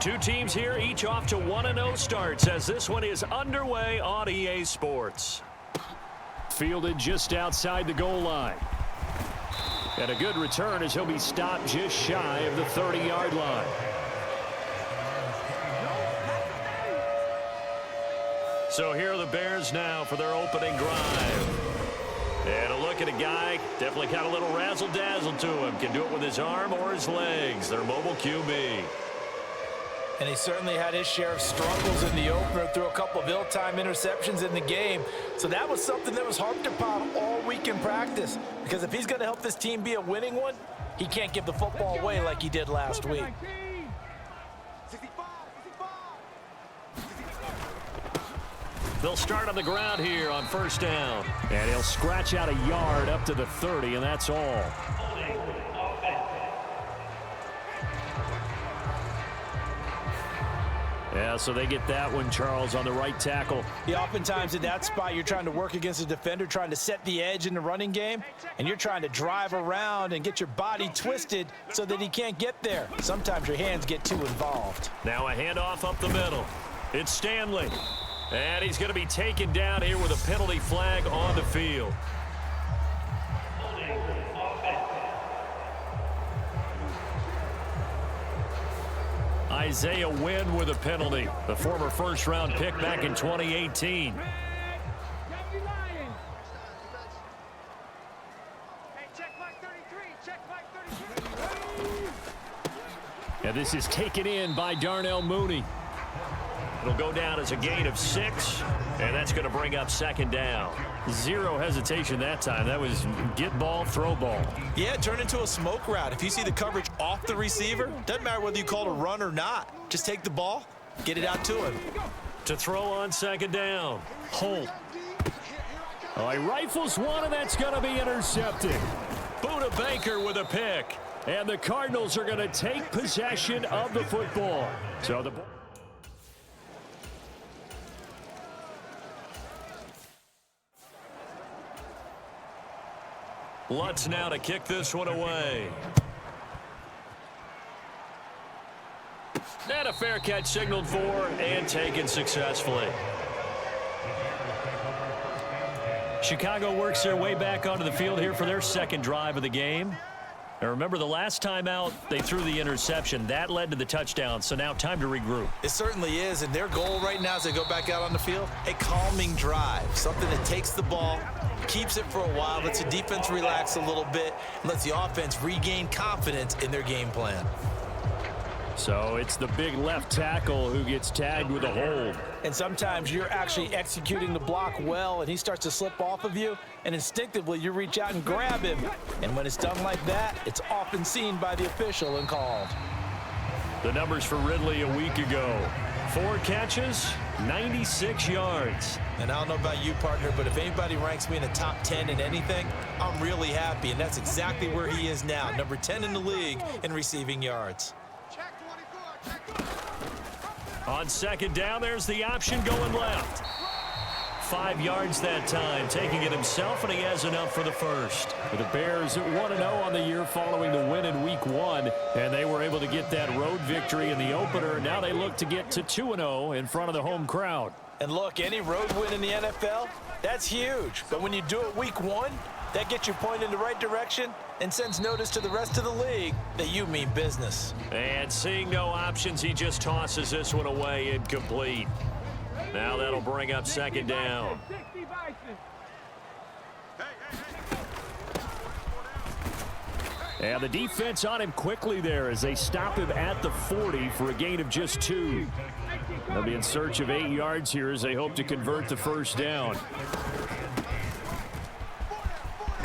Two teams here, each off to 1-0 starts as this one is underway on EA Sports. Fielded just outside the goal line. And a good return as he'll be stopped just shy of the 30-yard line. So here are the Bears now for their opening drive. And a look at a guy, definitely got a little razzle-dazzle to him. Can do it with his arm or his legs. Their mobile QB. And he certainly had his share of struggles in the opener through a couple of ill-timed interceptions in the game. So that was something that was harped upon all week in practice. Because if he's going to help this team be a winning one, he can't give the football away like he did last week. They'll start on the ground here on first down. And he'll scratch out a yard up to the 30, and that's all. Yeah, so they get that one, Charles, on the right tackle. Yeah, oftentimes in that spot, you're trying to work against a defender, trying to set the edge in the running game, and you're trying to drive around and get your body twisted so that he can't get there. Sometimes your hands get too involved. Now a handoff up the middle. It's Stanley. And he's going to be taken down here with a penalty flag on the field. Isaiah Wynn with a penalty. The former first-round pick back in 2018. And this is taken in by Darnell Mooney. It'll go down as a gain of 6, and that's going to bring up second down. Zero hesitation that time. That was get ball, throw ball. Yeah, turn into a smoke route. If you see the coverage off the receiver, doesn't matter whether you call it a run or not. Just take the ball, get it out to him. To throw on second down, Holt. Oh, he rifles one, and that's going to be intercepted. Buda Baker with a pick. And the Cardinals are going to take possession of the football. So the Lutz now to kick this one away. And a fair catch signaled for and taken successfully. Chicago works their way back onto the field here for their second drive of the game. Now remember, the last time out, they threw the interception. That led to the touchdown, so now time to regroup. It certainly is, and their goal right now as they go back out on the field, a calming drive, something that takes the ball, keeps it for a while, lets the defense relax a little bit, and lets the offense regain confidence in their game plan. So it's the big left tackle who gets tagged with a hold. And sometimes you're actually executing the block well, and he starts to slip off of you, and instinctively you reach out and grab him. And when it's done like that, it's often seen by the official and called. The numbers for Ridley a week ago. 4 catches, 96 yards. And I don't know about you, partner, but if anybody ranks me in the top 10 in anything, I'm really happy, and that's exactly where he is now, number 10 in the league in receiving yards. On second down, there's the option going left. 5 yards that time, taking it himself, and he has enough for the first. The Bears 1-0 on the year following the win in Week 1, and they were able to get that road victory in the opener. Now they look to get to 2-0 in front of the home crowd. And look, any road win in the NFL, that's huge. But when you do it Week 1, that gets you pointed in the right direction and sends notice to the rest of the league that you mean business. And seeing no options, he just tosses this one away incomplete. Now that'll bring up second down. And the defense on him quickly there as they stop him at the 40 for a gain of just 2. They'll be in search of 8 yards here as they hope to convert the first down.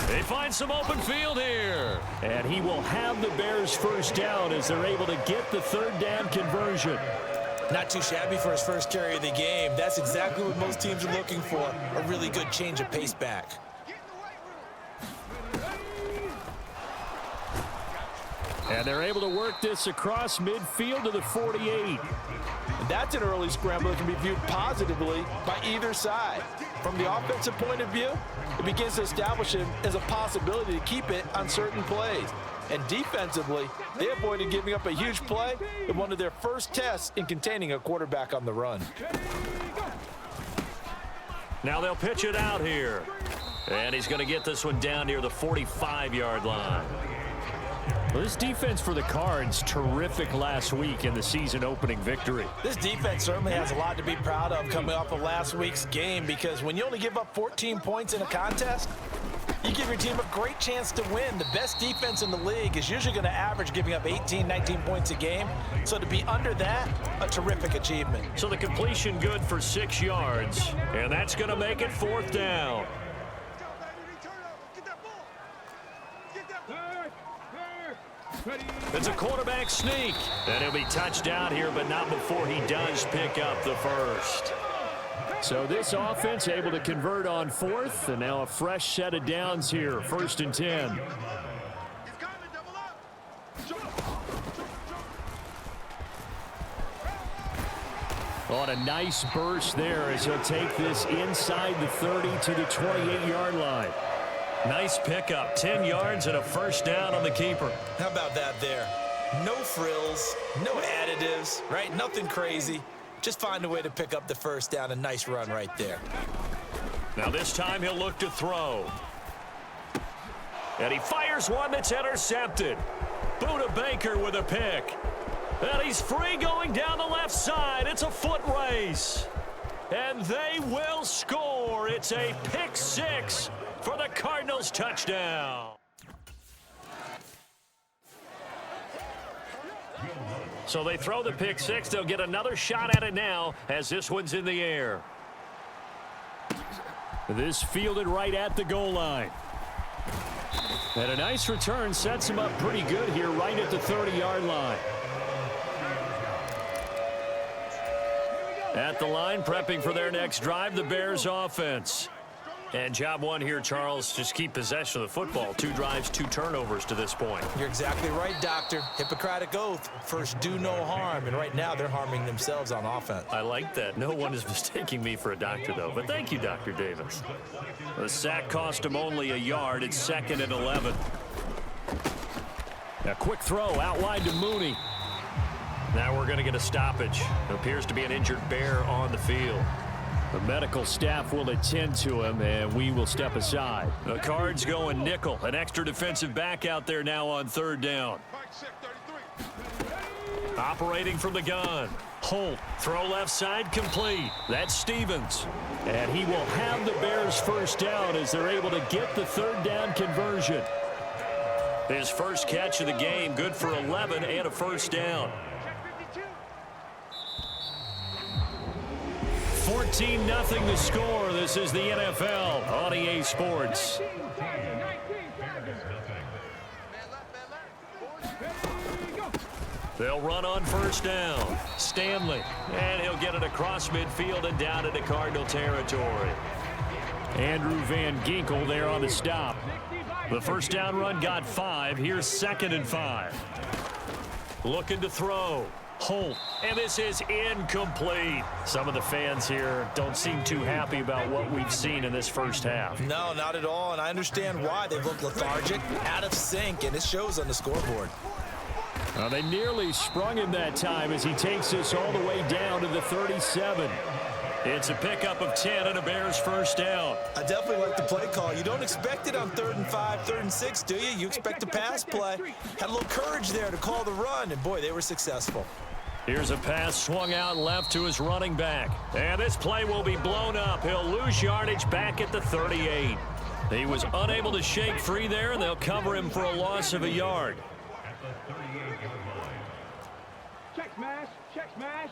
They find some open field here. And he will have the Bears first down as they're able to get the third down conversion. Not too shabby for his first carry of the game. That's exactly what most teams are looking for, a really good change of pace back. And they're able to work this across midfield to the 48. And that's an early scramble that can be viewed positively by either side. From the offensive point of view, it begins to establish him as a possibility to keep it on certain plays. And defensively, they avoided giving up a huge play in one of their first tests in containing a quarterback on the run. Now they'll pitch it out here. And he's going to get this one down near the 45-yard line. Well, this defense for the Cards, terrific last week in the season-opening victory. This defense certainly has a lot to be proud of coming off of last week's game, because when you only give up 14 points in a contest, you give your team a great chance to win. The best defense in the league is usually going to average giving up 18, 19 points a game. So to be under that, a terrific achievement. So the completion good for 6 yards, and that's going to make it 4th down. It's a quarterback sneak, and he'll be touched down here, but not before he does pick up the first. So this offense able to convert on 4th, and now a fresh set of downs here, 1st and 10. On a nice burst there as he'll take this inside the 30 to the 28-yard line. Nice pickup, 10 yards and a first down on the keeper. How about that there? No frills, no additives, right? Nothing crazy. Just find a way to pick up the first down. A nice run right there. Now this time he'll look to throw. And he fires one that's intercepted. Buda Baker with a pick. And he's free going down the left side. It's a foot race. And they will score. It's a pick 6 for the Cardinals touchdown. So they throw the pick 6. They'll get another shot at it now as this one's in the air. This fielded right at the goal line. And a nice return sets him up pretty good here right at the 30-yard line. At the line, prepping for their next drive, the Bears offense. And job one here, Charles, just keep possession of the football. 2 drives, 2 turnovers to this point. You're exactly right, Doctor. Hippocratic oath. First, do no harm. And right now, they're harming themselves on offense. I like that. No one is mistaking me for a doctor, though. But thank you, Dr. Davis. The sack cost him only a yard. It's 2nd and 11. A quick throw out wide to Mooney. Now we're going to get a stoppage. It appears to be an injured Bear on the field. The medical staff will attend to him, and we will step aside. The Cards going nickel. An extra defensive back out there now on 3rd down. Operating from the gun. Holt, throw left side, complete. That's Stevens. And he will have the Bears first down as they're able to get the 3rd down conversion. His first catch of the game, good for 11 and a first down. 14-0 the score. This is the NFL on EA Sports. They'll run on first down. Stanley, and he'll get it across midfield and down into Cardinal territory. Andrew Van Ginkel there on the stop. The first down run got 5. Here's 2nd and 5. Looking to throw. Holt, and this is incomplete. Some of the fans here don't seem too happy about what we've seen in this first half. No, not at all, and I understand why. They look lethargic, out of sync, and it shows on the scoreboard. They nearly sprung him that time as he takes this all the way down to the 37. It's a pickup of 10 and a Bears first down. I definitely like the play call. You don't expect it on 3rd and 5, 3rd and 6, do you? You expect a pass play. Had a little courage there to call the run, and boy, they were successful. Here's a pass swung out left to his running back. And this play will be blown up. He'll lose yardage back at the 38. He was unable to shake free there, and they'll cover him for a loss of a yard. Check smash, check smash.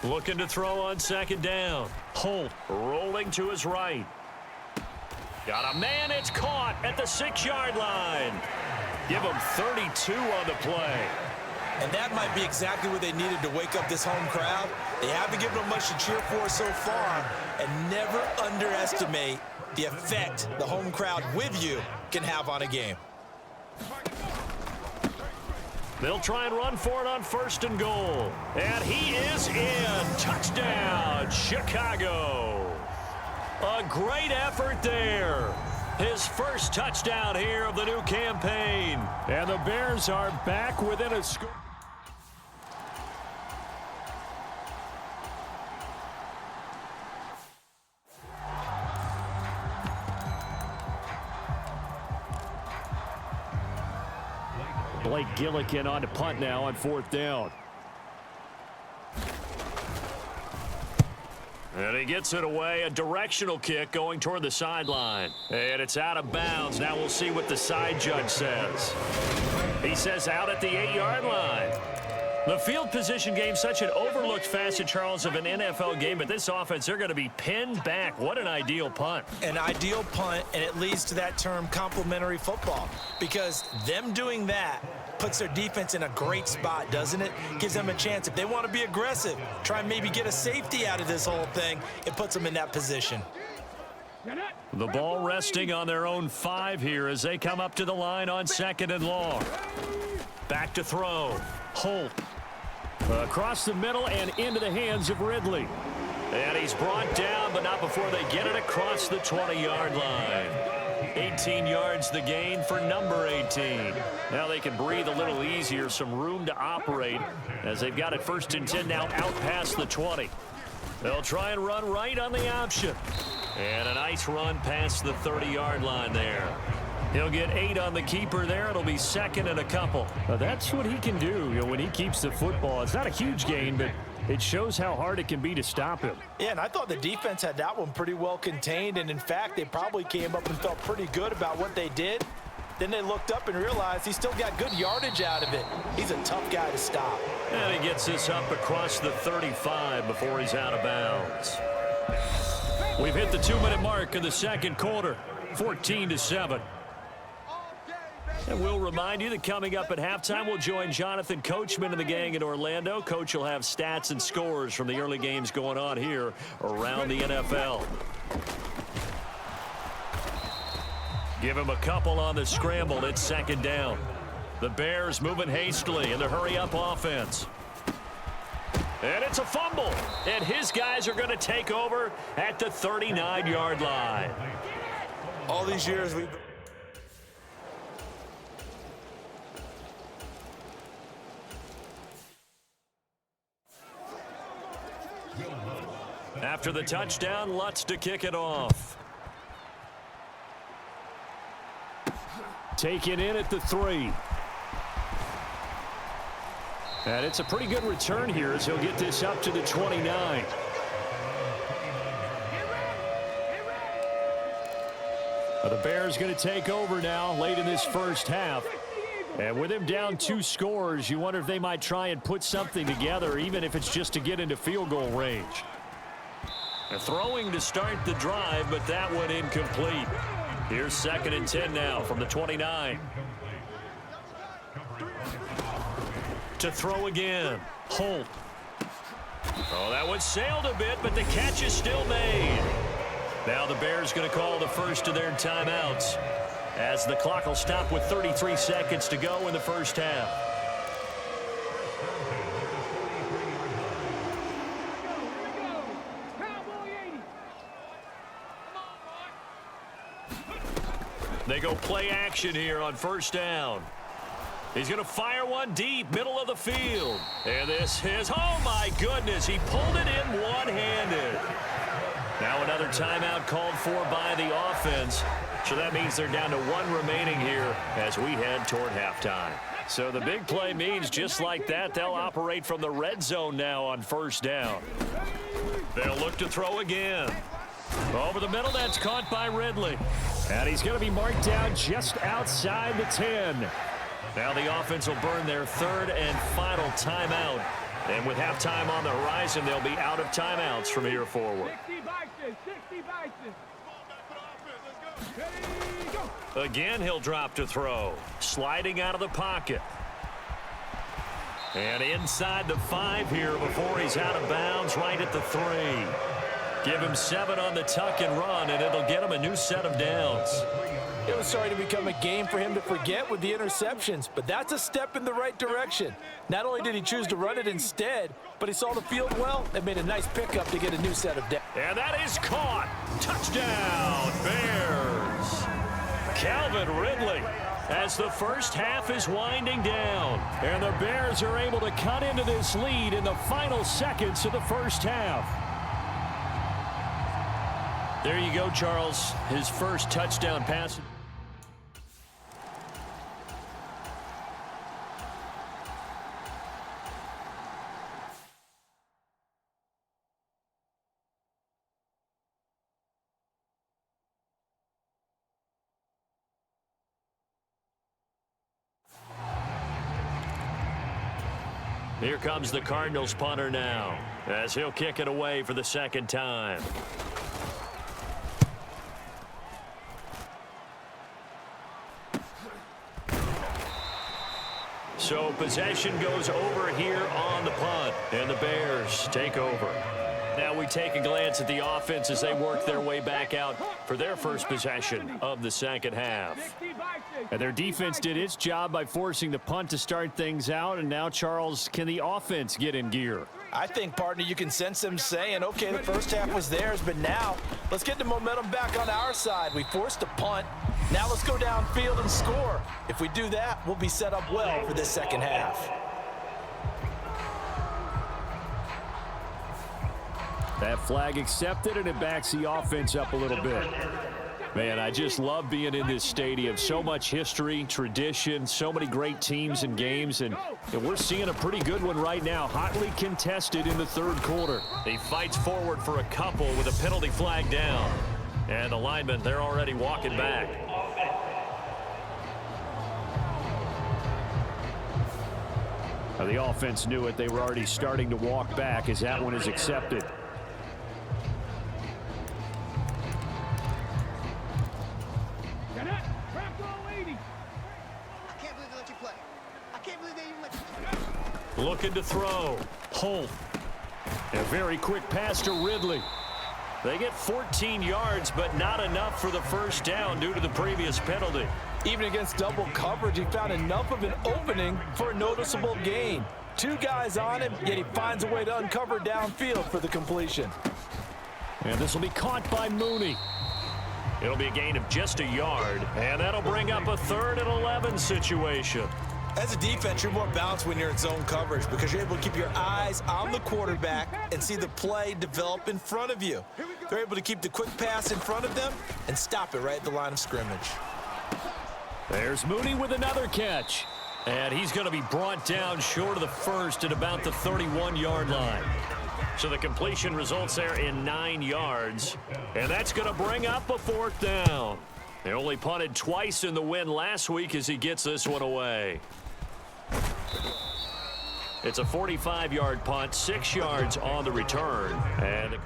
Looking to throw on 2nd down. Holt rolling to his right. Got a man, it's caught at the 6-yard line. Give him 32 on the play. And that might be exactly what they needed to wake up this home crowd. They haven't given them much to cheer for so far, and never underestimate the effect the home crowd with you can have on a game. They'll try and run for it on 1st and goal. And he is in. Touchdown, Chicago. A great effort there. His first touchdown here of the new campaign. And the Bears are back within a score. Blake Gillikin on to punt now on 4th down. And he gets it away, a directional kick going toward the sideline. And it's out of bounds. Now we'll see what the side judge says. He says out at the 8-yard line. The field position game, such an overlooked facet, Charles, of an NFL game, but this offense, they're going to be pinned back. What an ideal punt. An ideal punt, and it leads to that term complementary football, because them doing that puts their defense in a great spot, doesn't it? Gives them a chance. If they want to be aggressive, try and maybe get a safety out of this whole thing, it puts them in that position. The ball resting on their own 5 here as they come up to the line on 2nd and long. Back to throw. Holt. Across the middle and into the hands of Ridley. And he's brought down, but not before they get it across the 20-yard line. 18 yards the gain for number 18. Now they can breathe a little easier, some room to operate as they've got it 1st and 10 now out past the 20. They'll try and run right on the option. And a nice run past the 30-yard line there. He'll get 8 on the keeper there. It'll be 2nd and a couple. That's what he can do, when he keeps the football. It's not a huge gain, but it shows how hard it can be to stop him. Yeah, and I thought the defense had that one pretty well contained, and in fact, they probably came up and felt pretty good about what they did. Then they looked up and realized he still got good yardage out of it. He's a tough guy to stop. And he gets this up across the 35 before he's out of bounds. We've hit the 2-minute mark in the 2nd quarter, 14-7. And we'll remind you that coming up at halftime, we'll join Jonathan Coachman and the gang in Orlando. Coach will have stats and scores from the early games going on here around the NFL. Give him a couple on the scramble. It's 2nd down. The Bears moving hastily in the hurry-up offense. And it's a fumble. And his guys are going to take over at the 39-yard line. All these years we've... After the touchdown, Lutz to kick it off. Taken in at the 3. And it's a pretty good return here as he'll get this up to the 29. The Bears going to take over now late in this first half. And with him down 2 scores, you wonder if they might try and put something together, even if it's just to get into field goal range. They're throwing to start the drive, but that one incomplete. Here's 2nd and 10 now from the 29. To throw again. Holt. Oh, that one sailed a bit, but the catch is still made. Now the Bears going to call the first of their timeouts as the clock will stop with 33 seconds to go in the first half. They go play action here on 1st down. He's going to fire one deep, middle of the field. And this is, oh my goodness, he pulled it in one-handed. Now another timeout called for by the offense. So that means they're down to 1 remaining here as we head toward halftime. So the big play means just like that, they'll operate from the red zone now on 1st down. They'll look to throw again. Over the middle, that's caught by Ridley. And he's going to be marked down just outside the 10. Now the offense will burn their 3rd and final timeout. And with halftime on the horizon, they'll be out of timeouts from here forward. 60 Bison, 60 Bison. Again, he'll drop to throw. Sliding out of the pocket. And inside the 5 here before he's out of bounds right at the 3. Give him 7 on the tuck and run, and it'll get him a new set of downs. It was starting to become a game for him to forget with the interceptions, but that's a step in the right direction. Not only did he choose to run it instead, but he saw the field well and made a nice pickup to get a new set of downs. And that is caught. Touchdown, Bears. Calvin Ridley, as the first half is winding down. And the Bears are able to cut into this lead in the final seconds of the first half. There you go, Charles. His first touchdown pass. Here comes the Cardinals punter now, as he'll kick it away for the second time. So possession goes over here on the punt, and the Bears take over. Now we take a glance at the offense as they work their way back out for their first possession of the second half. And their defense did its job by forcing the punt to start things out. And now, Charles, can the offense get in gear? I think, partner, you can sense them saying, okay, the first half was theirs, but now let's get the momentum back on our side. We forced a punt. Now let's go downfield and score. If we do that, we'll be set up well for this second half. That flag accepted, and it backs the offense up a little bit. Man, I just love being in this stadium. So much history, tradition, so many great teams and games, and we're seeing a pretty good one right now, hotly contested in the third quarter. He fights forward for a couple with a penalty flag down. And the linemen, they're already walking back. Now, the offense knew it. They were already starting to walk back as that one is accepted. Looking to throw. Holt. A very quick pass to Ridley. They get 14 yards, but not enough for the first down due to the previous penalty. Even against double coverage, he found enough of an opening for a noticeable gain. Two guys on him, yet he finds a way to uncover downfield for the completion. And this will be caught by Mooney. It'll be a gain of just a yard, and that'll bring up a 3rd and 11 situation. As a defense, you're more balanced when you're in zone coverage because you're able to keep your eyes on the quarterback and see the play develop in front of you. They're able to keep the quick pass in front of them and stop it right at the line of scrimmage. There's Mooney with another catch. And he's going to be brought down short of the first at about the 31-yard line. So the completion results there in 9 yards. And that's going to bring up a 4th down. They only punted twice in the win last week as he gets this one away. It's a 45-yard punt, 6 yards on the return. And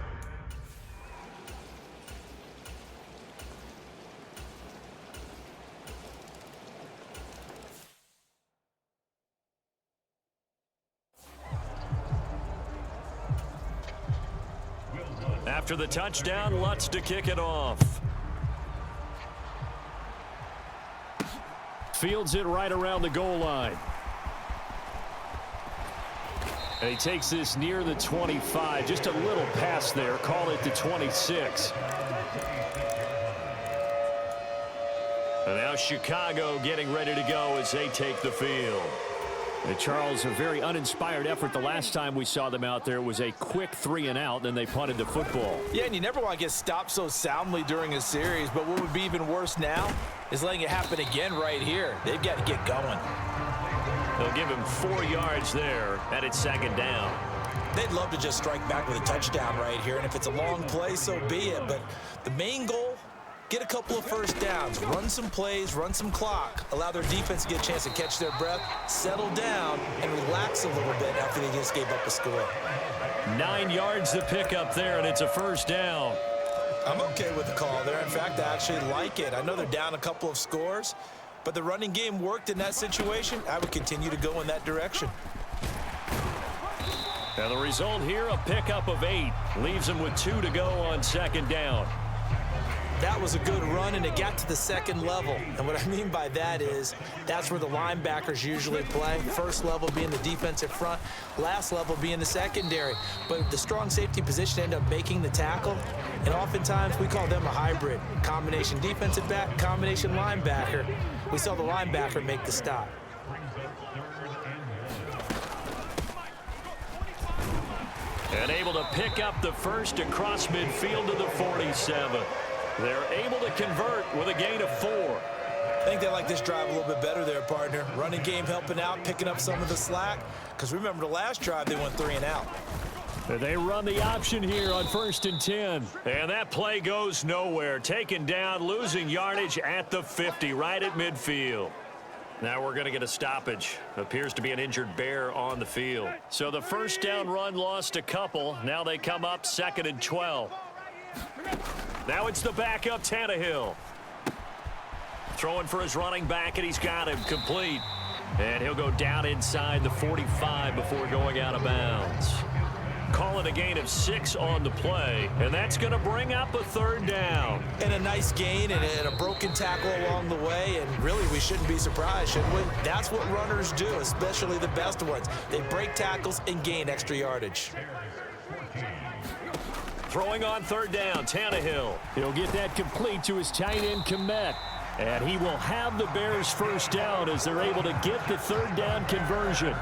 after the touchdown, Lutz to kick it off. Fields it right around the goal line. And he takes this near the 25. Just a little pass there. Call it the 26. And now Chicago getting ready to go as they take the field. And Charles, a very uninspired effort. The last time we saw them out there was a quick 3-and-out, then they punted the football. Yeah, and you never want to get stopped so soundly during a series, but what would be even worse now is letting it happen again right here. They've got to get going. They'll give him 4 yards there, and it's 2nd down. They'd love to just strike back with a touchdown right here, and if it's a long play, so be it. But the main goal, get a couple of first downs, run some plays, run some clock, allow their defense to get a chance to catch their breath, settle down, and relax a little bit after they just gave up a score. 9 yards to pick up there, and it's a 1st down. I'm okay with the call there. In fact, I actually like it. I know they're down a couple of scores, but the running game worked in that situation. I would continue to go in that direction. And the result here, a pickup of 8. Leaves them with 2 to go on 2nd down. That was a good run, and it got to the second level. And what I mean by that is that's where the linebackers usually play. First level being the defensive front, last level being the secondary. But the strong safety position ended up making the tackle, and oftentimes we call them a hybrid. Combination defensive back, combination linebacker. We saw the linebacker make the stop. And able to pick up the first across midfield to the 47. They're able to convert with a gain of 4. I think they like this drive a little bit better there, partner. Running game helping out, picking up some of the slack. Because remember the last drive, they went 3 and out. They run the option here on 1st and 10. And that play goes nowhere. Taken down, losing yardage at the 50, right at midfield. Now we're going to get a stoppage. Appears to be an injured bear on the field. So the first down run lost a couple. Now they come up 2nd and 12. Now it's the backup Tannehill. Throwing for his running back, and he's got him complete. And he'll go down inside the 45 before going out of bounds. Calling a gain of 6 on the play, and that's going to bring up a 3rd down. And a nice gain and a broken tackle along the way, and really we shouldn't be surprised, should we? That's what runners do, especially the best ones. They break tackles and gain extra yardage. Throwing on 3rd down, Tannehill. He'll get that complete to his tight end, Kmet. And he will have the Bears' first down as they're able to get the 3rd down conversion.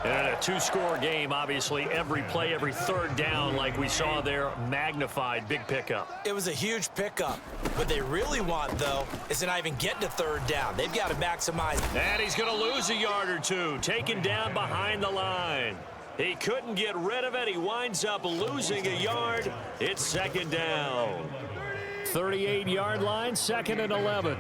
And a 2-score game, obviously, every play, every 3rd down, like we saw there, magnified, big pickup. It was a huge pickup. What they really want, though, is to not even get to 3rd down. They've got to maximize. And he's going to lose a yard or 2, taken down behind the line. He couldn't get rid of it. He winds up losing a yard. It's 2nd down. 38-yard line, 2nd and 11.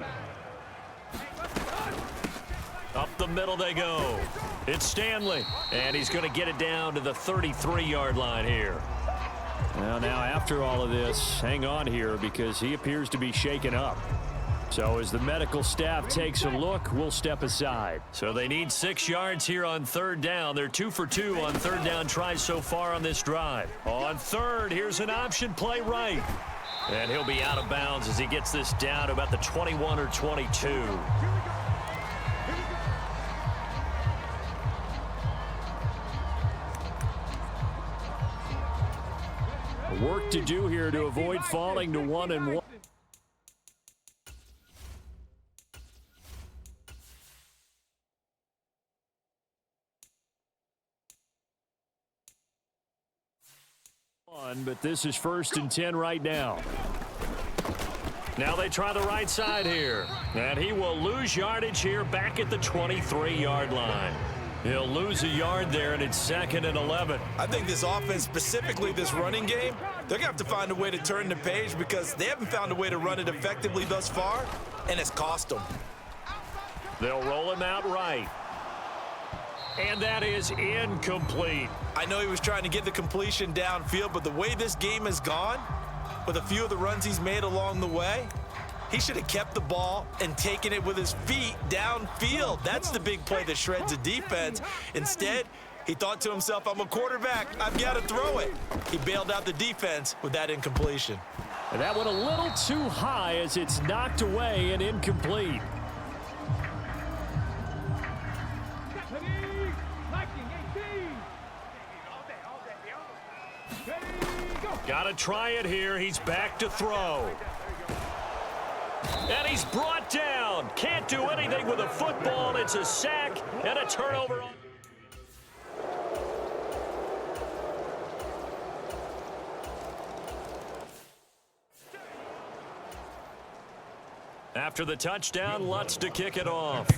Up the middle they go. It's Stanley. And he's going to get it down to the 33-yard line here. Well, now after all of this, hang on here because he appears to be shaken up. So as the medical staff takes a look, we'll step aside. So they need 6 yards here on 3rd down. They're 2 for 2 on 3rd down tries so far on this drive. On 3rd, here's an option play right. And he'll be out of bounds as he gets this down to about the 21 or 22. Work to do here to avoid falling to 1-1. But this is 1st and 10 right now. Now they try the right side here. And he will lose yardage here back at the 23-yard line. He'll lose a yard there, and it's 2nd and 11. I think this offense, specifically this running game, they're going to have to find a way to turn the page because they haven't found a way to run it effectively thus far, and it's cost them. They'll roll him out right. And that is incomplete. I know he was trying to get the completion downfield, but the way this game has gone, with a few of the runs he's made along the way, he should have kept the ball and taken it with his feet downfield. That's the big play that shreds a defense. Instead, he thought to himself, I'm a quarterback. I've got to throw it. He bailed out the defense with that incompletion. And that went a little too high as it's knocked away and incomplete. Got to try it here. He's back to throw. And he's brought down. Can't do anything with a football. It's a sack and a turnover. After the touchdown, Lutz to kick it off.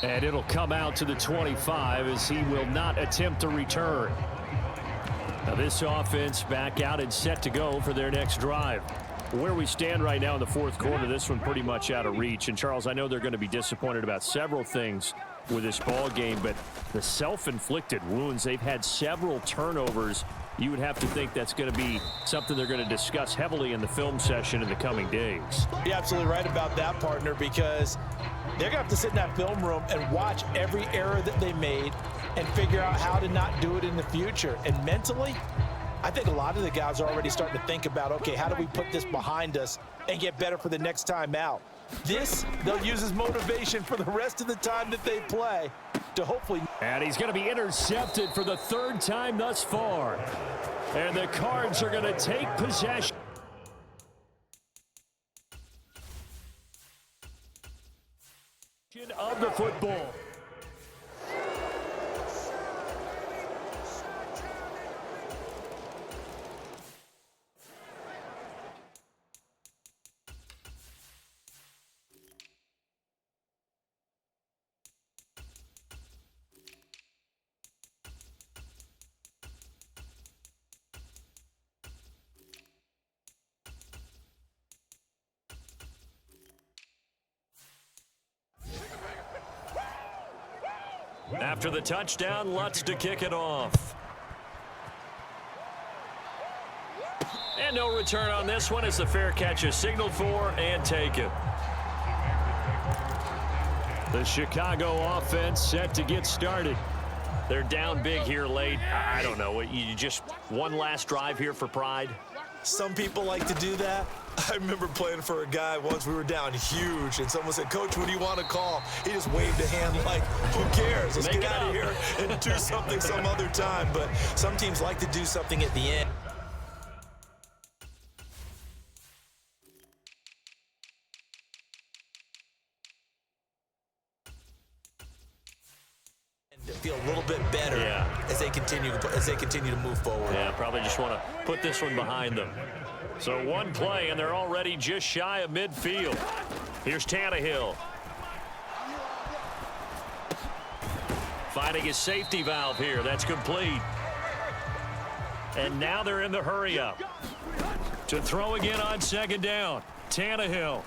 And it'll come out to the 25 as he will not attempt to return. Now this offense back out and set to go for their next drive. Where we stand right now in the 4th quarter, this one pretty much out of reach. And Charles, I know they're going to be disappointed about several things with this ball game, but the self-inflicted wounds, they've had several turnovers. You would have to think that's going to be something they're going to discuss heavily in the film session in the coming days. You're absolutely right about that, partner, because they're going to have to sit in that film room and watch every error that they made and figure out how to not do it in the future. And mentally, I think a lot of the guys are already starting to think about, okay, how do we put this behind us and get better for the next time out? This, they'll use as motivation for the rest of the time that they play to hopefully. And he's going to be intercepted for the third time thus far. And the Cards are going to take possession of the football. After the touchdown, Lutz to kick it off. And no return on this one as the fair catch is signaled for and taken. The Chicago offense set to get started. They're down big here late. I don't know. You just one last drive here for pride? Some people like to do that. I remember playing for a guy once. We were down huge, and someone said, "Coach, what do you want to call?" He just waved a hand like, who cares? Let's get out of here and do something some other time. But some teams like to do something at the end. To feel a little bit better as they continue to move forward. Yeah, probably just want to put this one behind them. So one play, and they're already just shy of midfield. Here's Tannehill. Finding his safety valve here. That's complete. And now they're in the hurry-up. To throw again on second down. Tannehill.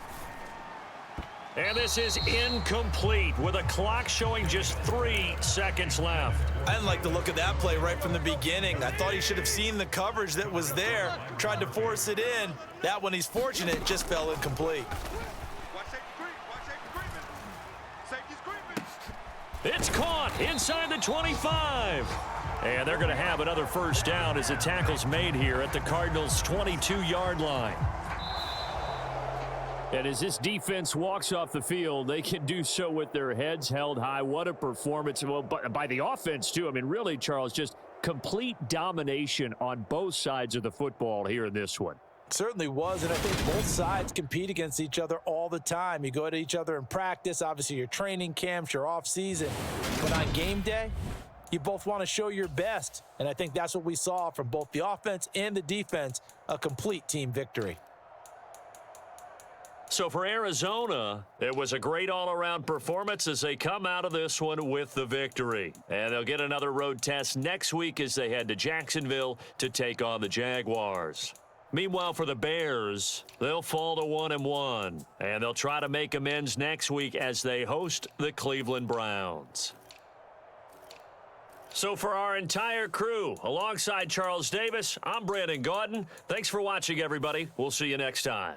And this is incomplete with a clock showing just 3 seconds left. I didn't like the look of that play right from the beginning. I thought he should have seen the coverage that was there, tried to force it in. That one, he's fortunate, just fell incomplete. It's caught inside the 25. And they're going to have another first down as the tackle's made here at the Cardinals' 22-yard line. And as this defense walks off the field, they can do so with their heads held high. What a performance. Well, by the offense, too. I mean, really, Charles, just complete domination on both sides of the football here in this one. Certainly was, and I think both sides compete against each other all the time. You go at each other in practice, obviously your training camps, your off-season. But on game day, you both want to show your best. And I think that's what we saw from both the offense and the defense, a complete team victory. So for Arizona, it was a great all-around performance as they come out of this one with the victory. And they'll get another road test next week as they head to Jacksonville to take on the Jaguars. Meanwhile, for the Bears, they'll fall to 1-1, and they'll try to make amends next week as they host the Cleveland Browns. So for our entire crew, alongside Charles Davis, I'm Brandon Gaudin. Thanks for watching, everybody. We'll see you next time.